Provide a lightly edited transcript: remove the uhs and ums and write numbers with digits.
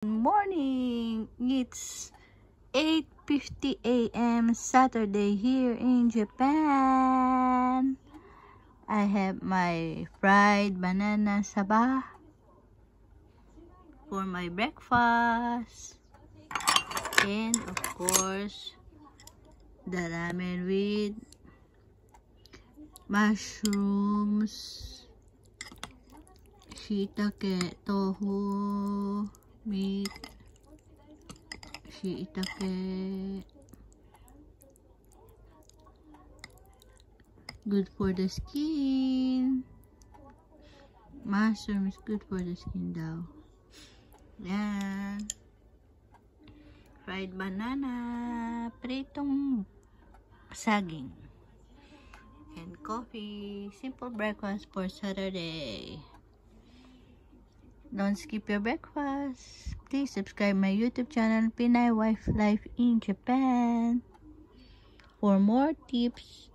Morning, it's 8:50 a.m. Saturday here in Japan. I have my fried banana saba for my breakfast, and of course the ramen with mushrooms, shiitake, tofu, meat, shiitake, good for the skin. Mushroom is good for the skin daw. Yan. Fried banana, pritong saging, and coffee. Simple breakfast for Saturday. Don't skip your breakfast. Please subscribe my YouTube channel, Pinay Wife Life in Japan, for more tips